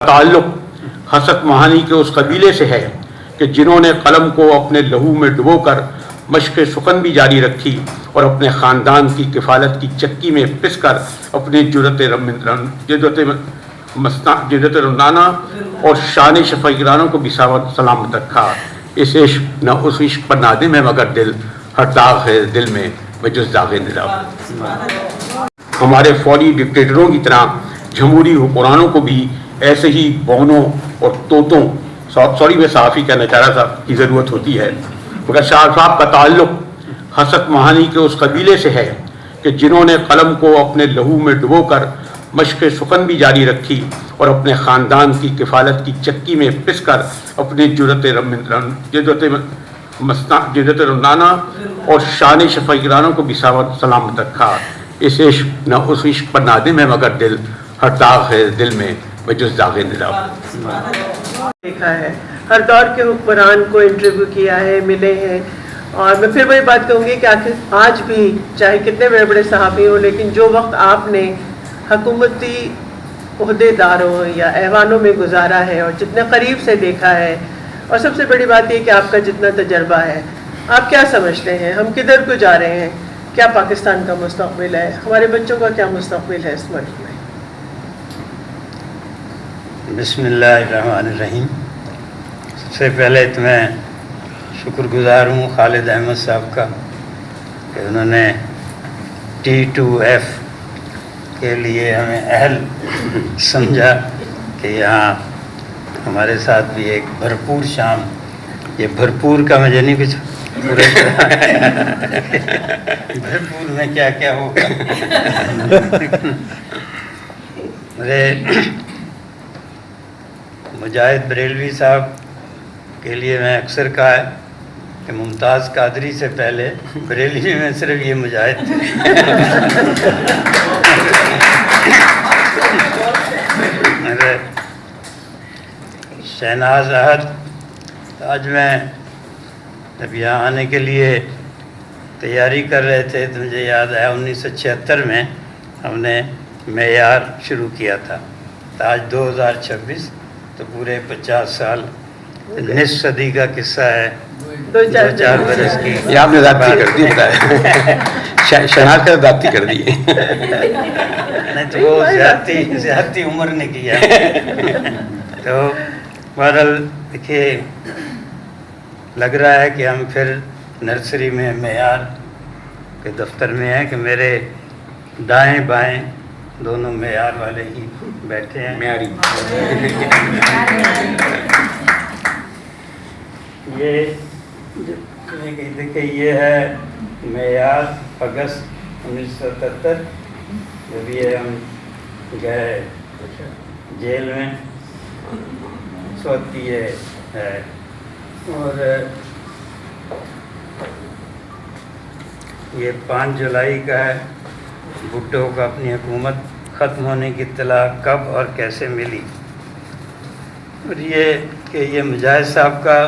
تعلق حسد مہانی کے اس قبیلے سے ہے کہ جنہوں نے قلم کو اپنے لہو میں ڈبو کر مشق سخن بھی جاری رکھی اور اپنے خاندان کی کفالت کی چکی میں پس کر اپنی جرت رندانہ اور شان شفیقرانوں کو بھی سلامت رکھا۔ اس عشق نہ اس عشق پر نادم ہے مگر دل، ہر داغ ہے دل میں بجز داغ نظام۔ ہمارے فوری ڈکٹیٹروں کی طرح جمہوری حکمرانوں کو بھی ایسے ہی بونوں اور طوطوں میں صحافی کہنا چاہ رہا تھا کی ضرورت ہوتی ہے، مگر شاہ صاحب کا تعلق حسد مہانی کے اس قبیلے سے ہے کہ جنہوں نے قلم کو اپنے لہو میں ڈبو کر مشق سخن بھی جاری رکھی اور اپنے خاندان کی کفالت کی چکی میں پس کر اپنی جرت رندانہ اور شان شفیقرانوں کو بھی سلامت رکھا۔ اس عشق نہ اس عشق پر نادم ہے مگر دل، ہر داغ ہے دل میں بجز داغ نظام۔ دیکھا ہے ہر دور کے حکمران کو انٹرویو کیا ہے، ملے ہیں، اور میں پھر وہی بات کہوں گی کہ آخر آج بھی چاہے کتنے بڑے بڑے صحافی ہوں، لیکن جو وقت آپ نے حکومتی عہدے داروں یا ایوانوں میں گزارا ہے اور جتنے قریب سے دیکھا ہے، اور سب سے بڑی بات یہ کہ آپ کا جتنا تجربہ ہے، آپ کیا سمجھتے ہیں ہم کدھر کو جا رہے ہیں؟ کیا پاکستان کا مستقبل ہے؟ ہمارے بچوں کا کیا مستقبل ہے اس ملک میں؟ بسم اللہ الرحمن الرحیم۔ سب سے پہلے تو میں شکر گزار ہوں خالد احمد صاحب کا کہ انہوں نے T2F کے لیے ہمیں اہل سمجھا کہ یہاں ہمارے ساتھ بھی ایک بھرپور شام، یہ بھرپور کا مجھے نہیں کچھ بھرپور میں کیا کیا ہوگا۔ مجاہد بریلوی صاحب کے لیے میں اکثر کہا ہے کہ ممتاز قادری سے پہلے بریلوی میں صرف یہ مجاہد تھے۔ شہناز احد، آج میں جب یہاں آنے کے لیے تیاری کر رہے تھے تو مجھے یاد آیا 1976 میں ہم نے معیار شروع کیا تھا، تو آج 2026 تو پورے 50 سال، نصف صدی کا قصہ ہے، 2-4 برس کی۔ یہ آپ نے ذاتی کر دی، بتایا شہناز کا ذاتی کر دی نہیں تو وہ زیادتی عمر نے کیا۔ تو بہرحال دیکھیے لگ رہا ہے کہ ہم پھر نرسری میں معیار کے دفتر میں ہیں کہ میرے دائیں بائیں دونوں معیار والے ہی بیٹھے ہیں، معیاری۔ یہ دیکھیں یہ ہے معیار اگست 1977، جب یہ ہم گئے جیل میں اس وقت یہ ہے، اور یہ 5 جولائی کا ہے۔ بھٹو کو اپنی حکومت ختم ہونے کی اطلاع کب اور کیسے ملی، اور یہ کہ یہ مجاہد صاحب کا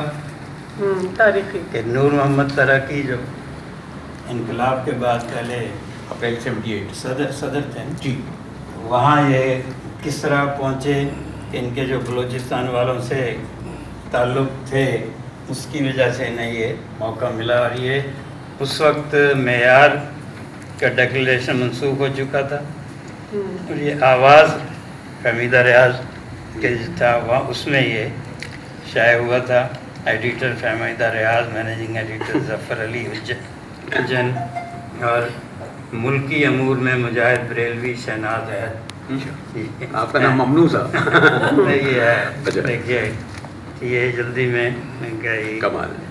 تاریخی کہ نور محمد ترکی جو انقلاب کے بعد پہلے اپریل 78 صدر تھے جی، وہاں یہ کس طرح پہنچے کہ ان کے جو بلوچستان والوں سے تعلق تھے اس کی وجہ سے انہیں یہ موقع ملا، اور یہ اس وقت معیار کا ڈیکلریشن منسوخ ہو چکا تھا، اور یہ آواز حمیدہ ریاض کے تھا وہاں اس میں یہ شائع ہوا تھا۔ ایڈیٹر حمیدہ ریاض، مینیجنگ ایڈیٹر ظفر علی حجن، اور ملکی امور میں مجاہد بریلوی، شہناز احد۔ آپ کا نام ممنوع صاحب؟ یہ ہے، دیکھیے یہ جلدی میں کیا کمال ہے۔